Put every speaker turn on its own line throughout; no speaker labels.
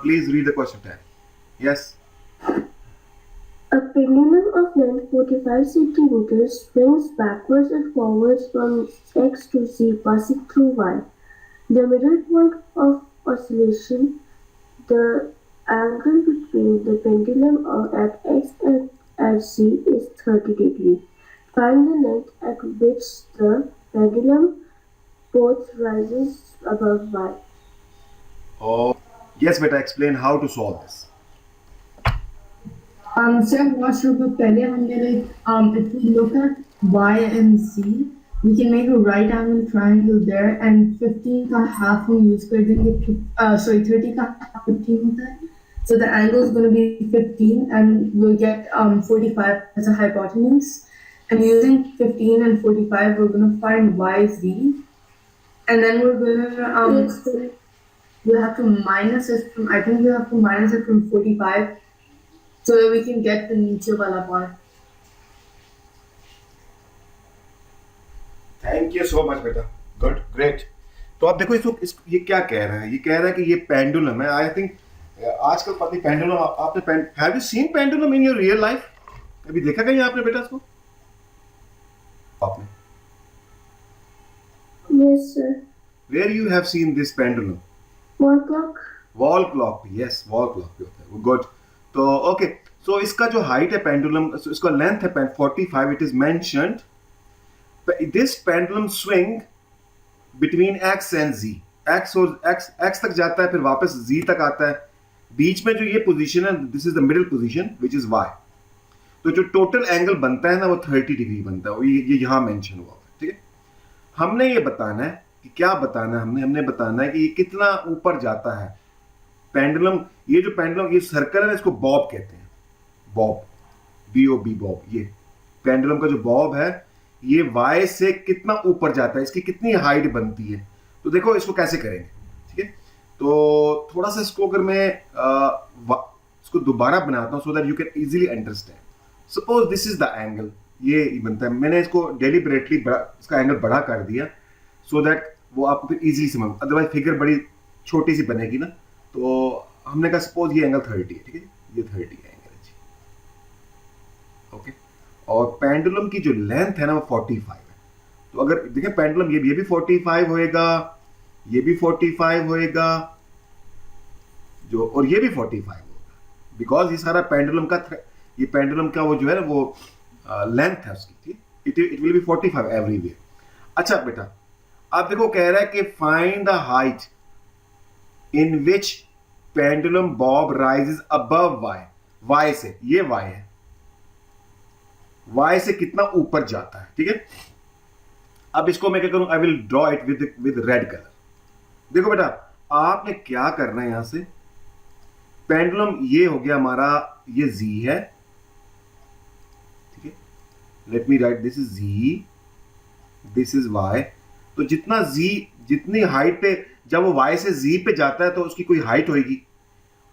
Please read the question tag. Yes.
A pendulum of length 45 centimeters swings backwards and forwards from X to Z passing through Y. The middle point of oscillation, the angle between the pendulum at X and at Z is 30 degrees. Find the length at which the pendulum both rises above Y.
Oh, yes, beta. Explain how to solve this.
So I'm not sure, but पहले हमने if we look at Y and Z, we can make a right angle triangle there, and 15 का half हम use कर देंगे, 30 का half 15 होता है. So the angle is going to be 15, and we'll get 45 as a hypotenuse. And using 15 and 45, we're going to find YZ, and then we're going to we'll have to minus it from. I think we have to minus it from 45. So that we can get the नीचे वाला part.
Thank you so much, बेटा. Good, great. तो आप देखो ये क्या कह रहा है? ये कह रहा है कि ये पेंडुलम है. आई थिंक आजकल पता नहीं पेंडुलम आपने have you seen pendulum in your real life? कभी देखा कहीं आपने बेटा इसको? आपने?
Yes, sir.
Where you have seen this pendulum?
Wall clock.
Wall clock. Yes, wall clock पे होता है. Good. तो ओके, सो इसका जो हाइट है पेंडुलम, इसका लेंथ है 45. It is mentioned this pendulum swing between X and Z. X और एक्स तक जाता है, फिर वापस जी तक आता है. बीच में जो ये पोजीशन है, this is the middle position which is Y. तो जो टोटल एंगल बनता है ना, वो 30 डिग्री बनता है. ये यहां मेंशन हुआ है. ठीक है, हमने ये बताना है कि क्या बताना है. हमने बताना है कि ये कितना ऊपर जाता है पेंडुलम. ये जो पेंडुलम, ये सर्कल है ना, इसको बॉब कहते हैं. Bob, BOB, Bob. ये पेंडुलम का जो बॉब है, ये वाई से कितना ऊपर जाता है, इसकी कितनी हाइट बनती है. तो देखो इसको कैसे करेंगे. ठीक है, तो थोड़ा सा इसको अगर मैं इसको दोबारा बनाता हूं so that you can easily understand. Suppose this is the angle, ये बनता है. मैंने इसको डेलिबरेटली इसका एंगल बड़ा कर दिया सो दैट वो आपको फिर इजीली समझ, अदरवाइज फिगर बड़ी छोटी सी बनेगी ना. तो हमने कहा सपोज ये एंगल 30 है. ठीक है, ये 30 एंगल है जी. ओके, और पेंडुलम की जो लेंथ है ना, वो 45 है. तो अगर देखें पेंडुलम, ये भी 45 होएगा, ये भी 45 होएगा, जो और ये भी 45 होगा, बिकॉज ये सारा पेंडुलम का ये पेंडुलम का वो जो है ना, वो लेंथ है उसकी. ठीक, इट विल बी 45 एवरीवेयर. अच्छा बेटा, आप देखो कह रहा है कि find the height in which pendulum bob rises above y. y से, ये y है, y से कितना ऊपर जाता है. ठीक है, अब इसको मैं क्या करूं, I will draw it with red colour. देखो बेटा, आपने क्या करना है, यहां से पेंडुलम ये हो गया हमारा, ये z है. ठीक है, let me right, this is z, this is y. तो जितना z, जितनी हाइट पे, जब वो y से z पे जाता है तो उसकी कोई हाइट होगी,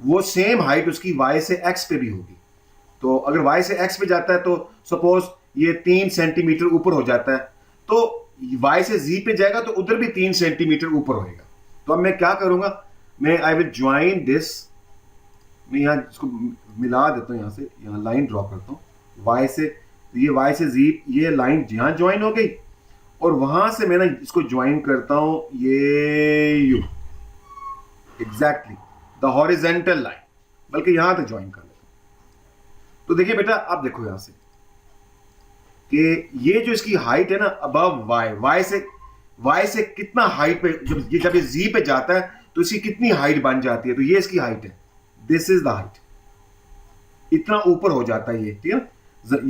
वो सेम हाइट उसकी y से x पे भी होगी. तो अगर y से x पे जाता है तो सपोज ये 3 सेंटीमीटर ऊपर हो जाता है, तो y से z पे जाएगा तो उधर भी 3 सेंटीमीटर ऊपर होएगा. तो अब मैं क्या करूंगा, मैं आई विल ज्वाइन दिस. मैं यहां इसको मिला देता हूं, यहां से यहां लाइन ड्रॉ करता हूं. y से, ये y से z, ये लाइन यहां ज्वाइन हो गई, और वहां से मैं ना इसको ज्वाइन करता हूं, ये you exactly the horizontal line, बल्कि यहां तक ज्वाइन कर लेता हूं. तो देखिए बेटा, आप देखो यहां से कि ये जो इसकी हाइट है ना, अबव वाई से कितना हाइट पे, जब ये जी पे जाता है तो इसकी कितनी हाइट बन जाती है. तो ये इसकी हाइट है, दिस इज द हाइट. इतना ऊपर हो जाता है ये. ठीक है,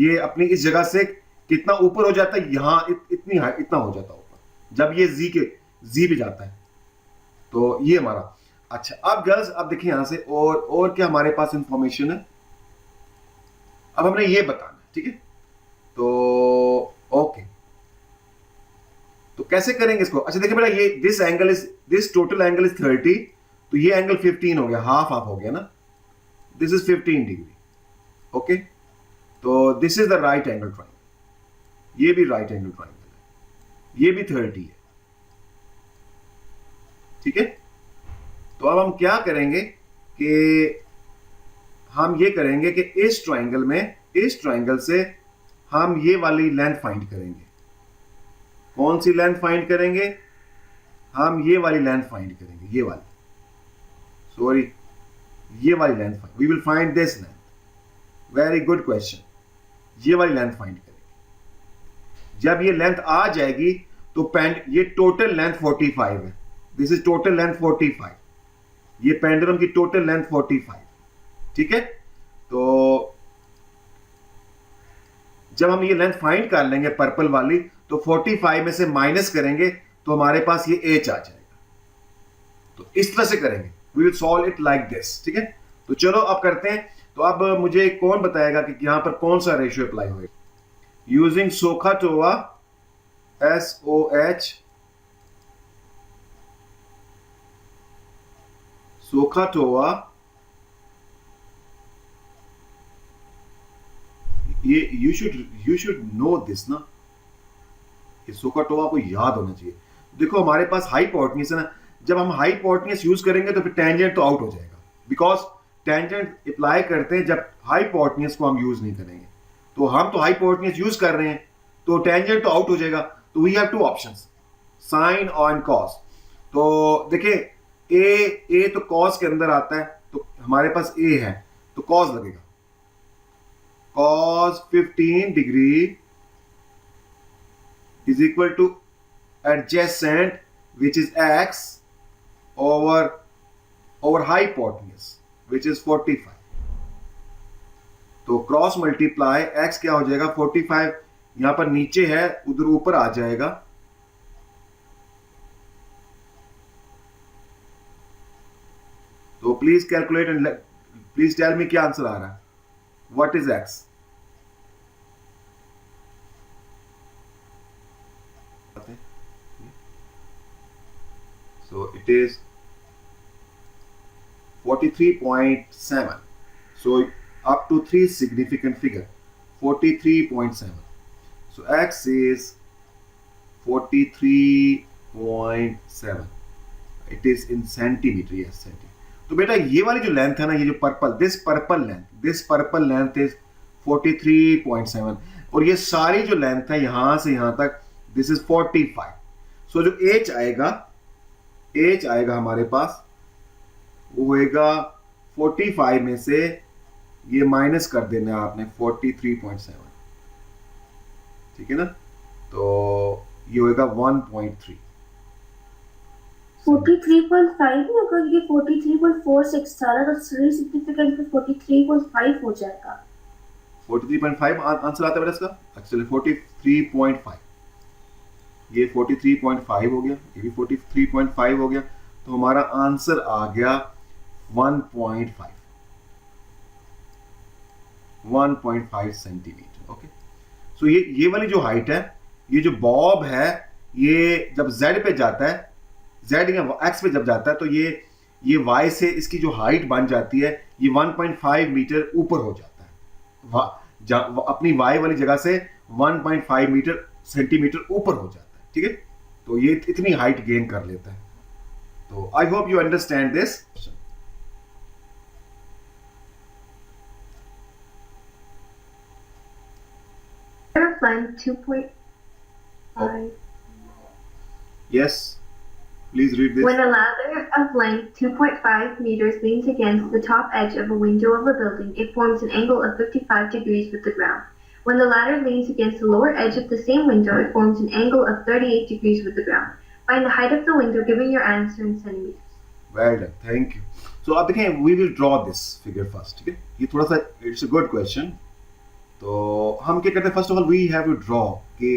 ये अपनी इस जगह से कितना ऊपर हो जाता है, यहां इतनी हाइट, इतना हो जाता है ऊपर जब ये जी पे जाता है. तो ये हमारा. अच्छा, अब गर्ल्स, अब देखिए यहां से और क्या हमारे पास इंफॉर्मेशन है. अब हमने ये बताना है. ठीक है, तो ओके, तो कैसे करेंगे इसको. अच्छा देखिए बेटा, ये दिस टोटल एंगल इज 30, तो ये एंगल 15 हो गया, हाफ हो गया ना. This is 15 degree. ओके, तो this is the right angle triangle. ये भी राइट एंगल ट्राइंगल है, ये भी 30 है. ठीक है, तो अब हम क्या करेंगे कि हम ये करेंगे कि इस ट्रायंगल से हम ये वाली लेंथ फाइंड करेंगे। कौन सी लेंथ फाइंड करेंगे? हम ये वाली लेंथ फाइंड करेंगे, ये वाली, सॉरी, ये वाली length we will find this length. Very good question. ये वाली लेंथ फाइंड करेंगे। जब ये लेंथ आ जाएगी तो ये टोटल लेंथ 45 है। This is total length 45। ये पेंडुलम की टोटल लेंथ 45, ठीक है। तो जब हम ये लेंथ फाइंड कर लेंगे पर्पल वाली, तो 45 में से माइनस करेंगे तो हमारे पास ये एच आ जाएगा। तो इस तरह से करेंगे, we will solve it like this, ठीक है। तो चलो अब करते हैं। तो अब मुझे कौन बताएगा कि यहां पर कौन सा रेशियो अप्लाई होगा? यूजिंग सोखाटोवा, SOH, सोखाटोवा, ये यू शुड नो दिस ना, ये सोखाटोवा को याद होना चाहिए। देखो हमारे पास हाइपोटेन्यूज है ना, जब हम हाइपोटेन्यूज यूज करेंगे तो फिर टेंजेंट तो आउट हो जाएगा, बिकॉज टेंजेंट अप्लाई करते हैं जब हाइपोटेन्यूज को हम यूज नहीं करेंगे। तो हम तो हाइपोटेन्यूज यूज कर रहे हैं तो टेंजेंट तो आउट हो जाएगा। तो we have two options, sine और कॉस। तो देखिए ए तो कॉस के अंदर आता है, तो हमारे पास ए है तो कॉस लगेगा। cos 15 degree is equal to adjacent, which is x, over hypotenuse, which is 45। तो क्रॉस मल्टीप्लाई x क्या हो जाएगा? 45 यहां पर नीचे है, उधर ऊपर आ जाएगा। तो please calculate and please tell me क्या आंसर आ रहा है। What is x? So it is 43.7. So up to 3 significant figure, 43.7. So x is 43.7. It is in centimeter, yes, centimeter. तो बेटा ये वाली जो लेंथ है ना, ये जो दिस पर्पल लेंथ इज 43.7, और ये सारी जो लेंथ है यहां से यहां तक, दिस इज 45। सो जो एच आएगा हमारे पास, वो होएगा 45 में से ये माइनस कर देना है आपने 43.7, ठीक है ना। तो ये होएगा 1.3।
43.5 में अगर ये 43.46 था तो 3 सिग्निफिकेंट पे 43.5 हो जाएगा।
43.5 आंसर आता है बेटा इसका। एक्चुअली 43.5, ये 43.5 हो गया, ये भी 43.5 हो गया। तो हमारा आंसर आ गया 1.5 सेंटीमीटर। ओके, सो ये वाली जो हाइट है, ये जो बॉब है, ये जब z पे जाता है, z या x पे जब जाता है, तो ये y से इसकी जो हाइट बन जाती है, ये 1.5 मीटर ऊपर हो जाता है। अपनी y वाली जगह से 1.5 सेंटीमीटर ऊपर हो जाता है, ठीक है। तो ये इतनी हाइट गेन कर लेता है। तो I hope you understand this.
Of length 2.5.
Yes, please read this.
When a ladder of length 2.5 meters leans against the top edge of a window of a building, it forms an angle of 55 degrees with the ground. When the ladder leans against the lower edge of the same window, it forms an angle of 38 degrees with the ground. Find the height of the window, giving your answer in centimeters.
Well done, thank you. So अब देखें, we will draw this figure first, ठीक है। ये थोड़ा सा it's a good question। तो हम क्या करते हैं, first of all we have to draw कि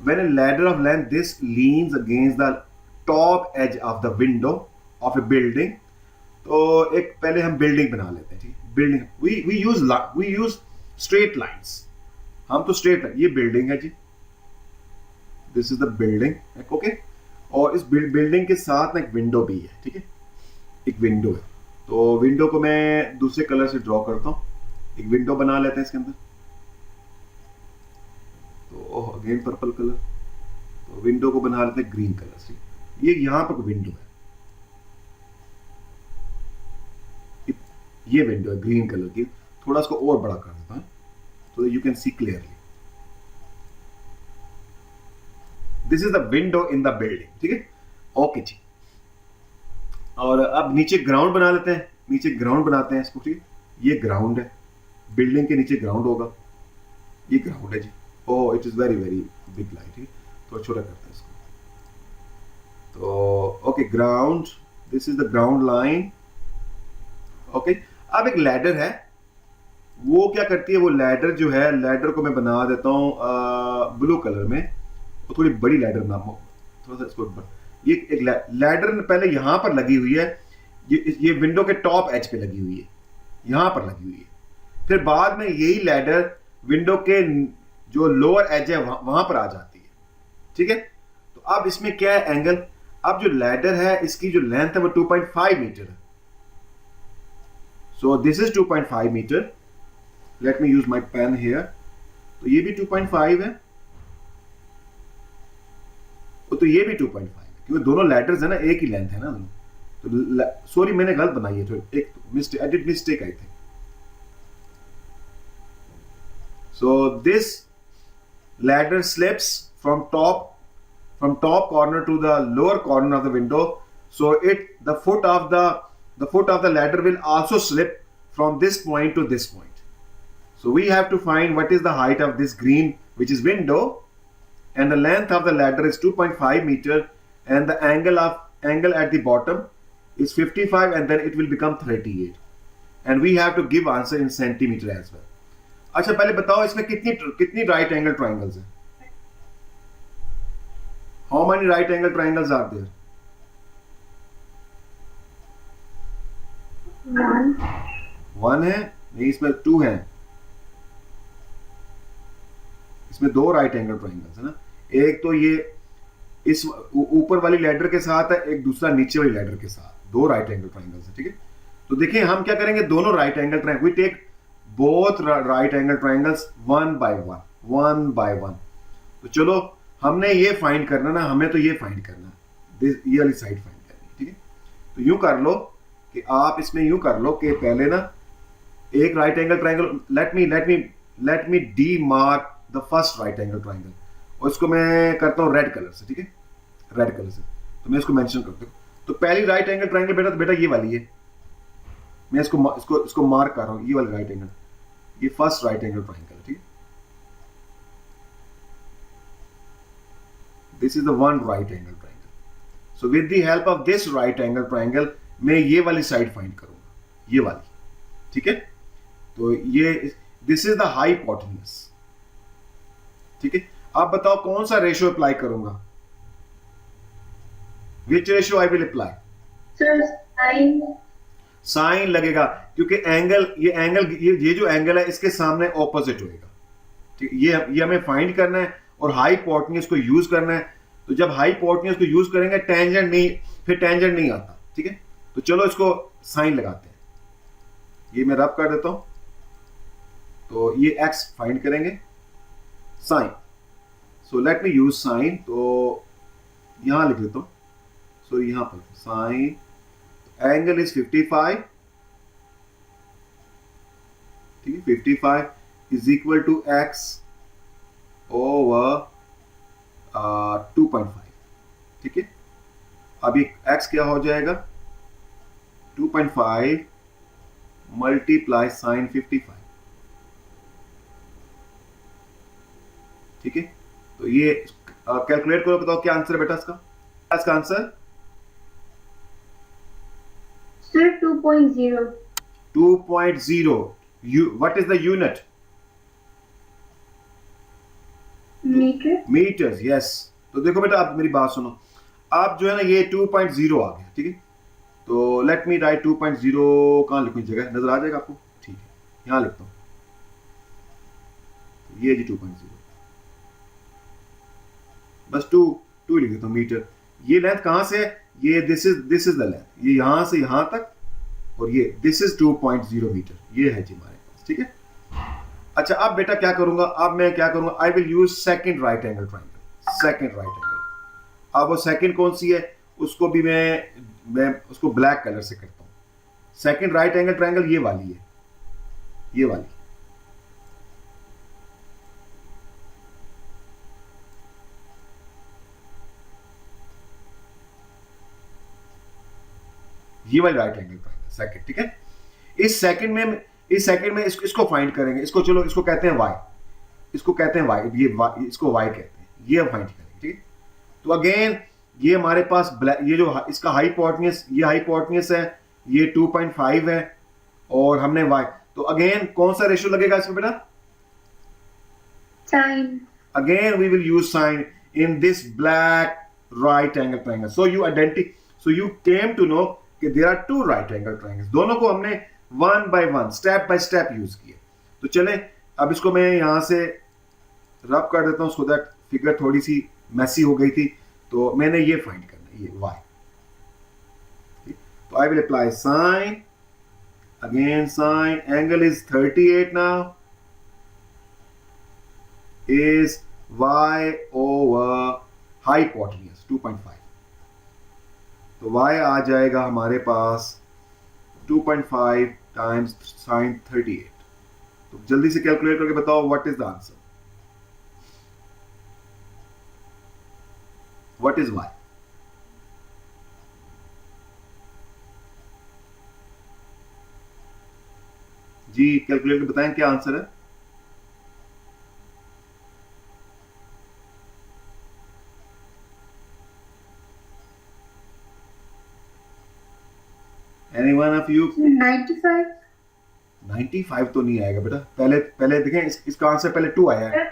when a ladder of length this leans against the top edge of the window of a building, तो एक पहले हम बिल्डिंग बना लेते हैं, ठीक है। Building we use straight lines। हम तो स्ट्रेट लाइन, ये बिल्डिंग है जी, this is the building, okay. और इस बिल्डिंग के साथ ना एक विंडो भी है, ठीक है, एक विंडो है। तो विंडो को मैं दूसरे कलर से ड्रॉ करता हूँ, एक विंडो बना लेते हैं इसके अंदर। तो अगेन पर्पल कलर, तो विंडो को बना लेते हैं ग्रीन कलर से। ये यहां पर विंडो है, ये विंडो है ग्रीन कलर की, थोड़ा इसको और बड़ा कर देता हूँ तो you can see clearly. This is the window in the building, ठीक है। ओके जी, और अब नीचे ग्राउंड बना लेते हैं, नीचे ग्राउंड बनाते हैं इसको, ठीक है। ये ग्राउंड है, बिल्डिंग के नीचे ग्राउंड होगा, ये ग्राउंड है जी। Oh it is very very big light, ठीक है, थोड़ा छोटा करते हैं इसको। तो okay ground, this is the ground line. Okay, अब एक लैडर है, वो क्या करती है, वो लैडर जो है, लैडर को मैं बना देता हूँ ब्लू कलर में, वो थोड़ी बड़ी लैडर ना हो, थोड़ा सा इसको ये एक लैडर पहले यहाँ पर लगी हुई है, ये विंडो के टॉप एज पे लगी हुई है, यहाँ पर लगी हुई है। फिर बाद में यही लैडर विंडो के जो लोअर एज है वहां पर आ जाती है, ठीक है। तो अब इसमें क्या है एंगल, अब जो लैडर है इसकी जो लेंथ है वो 2.5 मीटर है। So this is 2.5 metre, let me use my pen here. तो ये भी 2.5 है, तो ये भी 2.5 है, क्योंकि दोनों लैडर्स है ना, एक ही लेंथ है ना दोनों। तो सॉरी मैंने गलत बनाई है, तो एक mistake, I did mistake I think. So this ladder slips from top corner to the lower corner of the window. So the foot of the ladder will also slip from this point to this point. So we have to find what is the height of this green, which is window, and the length of the ladder is 2.5 meter, and the angle at the bottom is 55, and then it will become 38. And we have to give answer in centimeter as well. अच्छा पहले बताओ इसमें कितनी right angle triangles हैं? How many right angle triangles are there? One है? नहीं, इसमें 2 हैं, इसमें 2 राइट एंगल ट्राइंगल्स है ना। एक तो ये इस ऊपर वाली लैडर के साथ है, एक दूसरा नीचे वाली लैडर के साथ, 2 राइट एंगल ट्राइंगल्स है, ठीक है। तो देखिए हम क्या करेंगे, दोनों right angle triangle, we take both right angle triangles one by one। तो चलो हमने ये फाइंड करना ना, हमें तो ये फाइंड करना है, ये वाली साइड फाइंड करनी है, ठीक है। तो यूं कर लो कि आप इसमें यूं कर लो कि पहले ना एक right angle triangle, let me D mark the first right angle triangle, और इसको मैं करता हूँ रेड कलर से, ठीक है, रेड कलर से। तो मैं इसको मेंशन करता हूँ। तो पहली राइट एंगल ट्राइंगल बेटा ये वाली है, मैं इसको मार्क कर रहा हूँ, ये वाला राइट एंगल, ये फर्स्ट राइट एंगल ट्राइंगल, ठीक है। This is the one right angle triangle. So with the help of this right angle triangle मैं ये वाली साइड फाइंड करूंगा, ये वाली, ठीक है। तो ये दिस इज द हाइपोटेन्यूज, ठीक है। आप बताओ कौन सा रेशियो अप्लाई करूंगा, which ratio I will apply?
Sir
sine लगेगा, क्योंकि ये जो एंगल है इसके सामने ऑपोजिट होएगा, ठीक है। ये हमें फाइंड करना है और हाइपोटेन्यूज को यूज करना है। तो जब हाइपोटेन्यूज को यूज करेंगे फिर टेंजेंट नहीं आता, ठीक है। तो चलो इसको साइन लगाते हैं, ये मैं रब कर देता हूं। तो ये एक्स फाइंड करेंगे, sine. So let me use sine, तो यहां लिख देता हूं। सो यहां पर साइन, एंगल इज 55, ठीक है। 55 is equal to X over 2.5, ठीक है। अब ये एक्स क्या हो जाएगा, 2.5 मल्टीप्लाई साइन 55, ठीक है। तो ये कैलकुलेट करो, बताओ क्या आंसर है बेटा इसका answer?
Sir, 2.0.
2.0. What is the unit?
Meter.
Meters, yes. तो देखो बेटा, आप मेरी बात सुनो, आप जो है ना ये 2.0 आ गया, ठीक है। तो लेट मी राइट 2.0, कहाँ लिखूं, जगह नजर आ जाएगा आपको, ठीक है, यहाँ लिखता हूँ। ये जी 2.0, बस 2 लिख देता हूँ मीटर। ये लेंथ कहाँ से है, ये दिस इज द लेंथ, ये यहां से यहां तक, और ये दिस इज 2.0 मीटर, ये है जी हमारे पास, ठीक है। अच्छा अब बेटा क्या करूंगा, अब मैं क्या करूंगा, I will use second right angle triangle, second right angle. अब वो सेकंड कौन सी है, उसको भी मैं उसको ब्लैक कलर से करता हूँ। सेकंड राइट एंगल ट्रायंगल ये वाली है, ये वाली। ये वाली राइट एंगल ट्रायंगल सेकंड, ठीक है। इस सेकंड में इसको फाइंड करेंगे, इसको चलो इसको कहते हैं y, इसको कहते हैं y, इसको y कहते हैं, ये फाइंड करेंगे, ठीक है। तो अगेन ये हमारे पास ये जो इसका हाइपोटेन्यूस, ये हाइपोटेन्यूस है, ये 2.5 है और हमने y, तो अगेन कौन सा रेशियो लगेगा इसमें बेटा?
Sine.
Again we will use sine in this black right angle triangle. So you came to know कि there are two right angle triangles. दोनों को हमने one by one step by step use किए। तो चलें अब इसको मैं यहां से रब कर देता हूं सो दैट फिगर थोड़ी सी मैसी हो गई थी। तो मैंने ये फाइंड करना है, ये y। तो I will apply sine, again sine, angle is 38 now, is y over hypotenuse 2.5। तो y आ जाएगा हमारे पास 2.5 टाइम्स साइन 38। तो जल्दी से कैलकुलेट करके बताओ what is the answer, what is y? जी कैलकुलेट करके बताएं क्या आंसर है। Any one of you?
95.
95 तो नहीं आएगा बेटा, पहले देखें इसका आंसर पहले 2 आया है।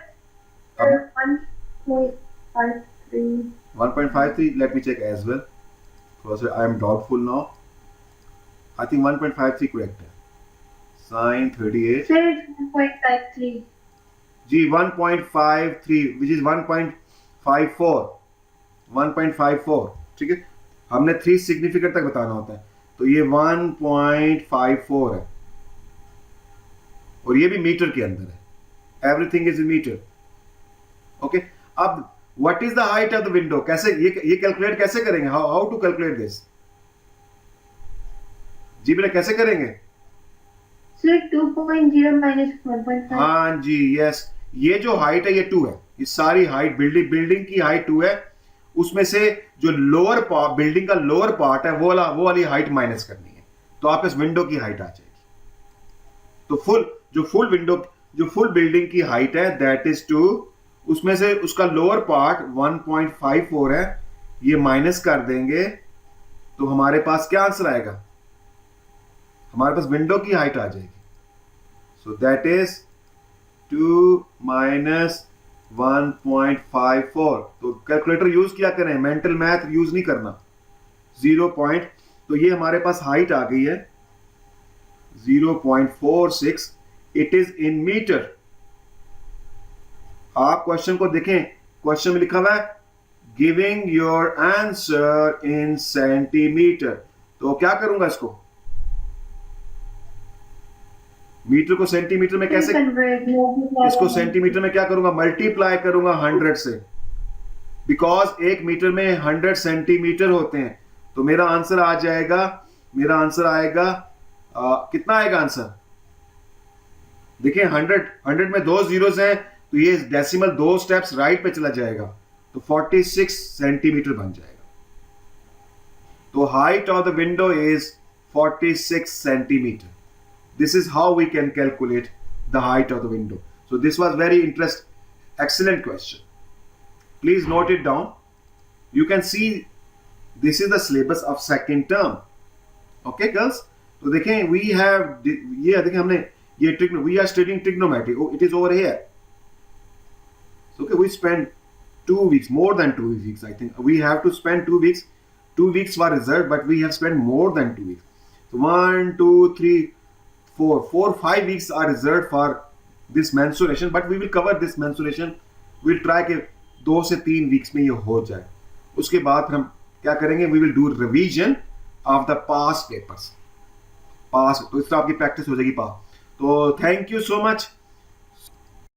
1.53.
1.53, let me check as well because I am doubtful now. I think 1.53 correct है। Sin 38
Sir, it's 1.53.
Ji 1.53 which is 1.54, 1.54, ठीक है। हमने 3 सिग्निफिकेंट तक बताना होता है, तो ये 1.54 है और ये भी मीटर के अंदर है, everything is in metre. Okay, अब what is the height of the window, कैसे ये कैलकुलेट कैसे करेंगे, हाउ टू कैलकुलेट दिस? जी बेटा कैसे करेंगे?
Sir, 2.0 minus 1.5.
हाँ जी, यस, ये जो हाइट है ये 2 है, ये सारी हाइट बिल्डिंग की हाइट 2 है, उसमें से जो लोअर पार्ट, बिल्डिंग का लोअर पार्ट है वो वाली हाइट माइनस करनी है, तो आप इस विंडो की हाइट आ जाएगी। तो फुल बिल्डिंग की हाइट है दैट इज 2, उसमें से उसका लोअर पार्ट 1.54 है, ये माइनस कर देंगे तो हमारे पास क्या आंसर आएगा? हमारे पास विंडो की हाइट आ जाएगी। So that is 2 minus 1.54। तो कैलकुलेटर यूज किया करें, मेंटल मैथ यूज नहीं करना। 0 पॉइंट, तो ये हमारे पास हाइट आ गई है 0.46, इट इज इन मीटर। आप क्वेश्चन को देखें, क्वेश्चन में लिखा हुआ है giving your answer in centimetre. तो क्या करूंगा इसको, मीटर को सेंटीमीटर में कैसे, इसको सेंटीमीटर में क्या करूंगा, मल्टीप्लाई करूंगा 100 से, बिकॉज एक मीटर में 100 सेंटीमीटर होते हैं। तो मेरा आंसर आ जाएगा, मेरा आंसर आएगा कितना आएगा आंसर? देखिए 100 में 2 जीरोस हैं, तो ये डेसिमल 2 स्टेप्स राइट पे चला जाएगा, तो 46 सेंटीमीटर बन जाएगा। तो height of the window is 46 centimetre. This is how we can calculate the height of the window. So this was very excellent question. Please note it down. You can see this is the syllabus of second term. Okay, girls? So देखें we have ये देखें हमने ये we are studying trigonometry. Oh, it is over here. So okay, we spent 2 weeks, more than 2 weeks. I think we have to spend 2 weeks. 2 weeks were reserved, but we have spent more than 2 weeks. So 1, 2, 3, 4, 5 weeks are reserved for this mensuration, but we will cover this mensuration. We'll try कि 2 से 3 weeks में ये हो जाए। उसके बाद हम क्या करेंगे, we will do revision of the past papers. तो इस तरह आपकी प्रैक्टिस हो जाएगी पास। तो थैंक यू सो मच।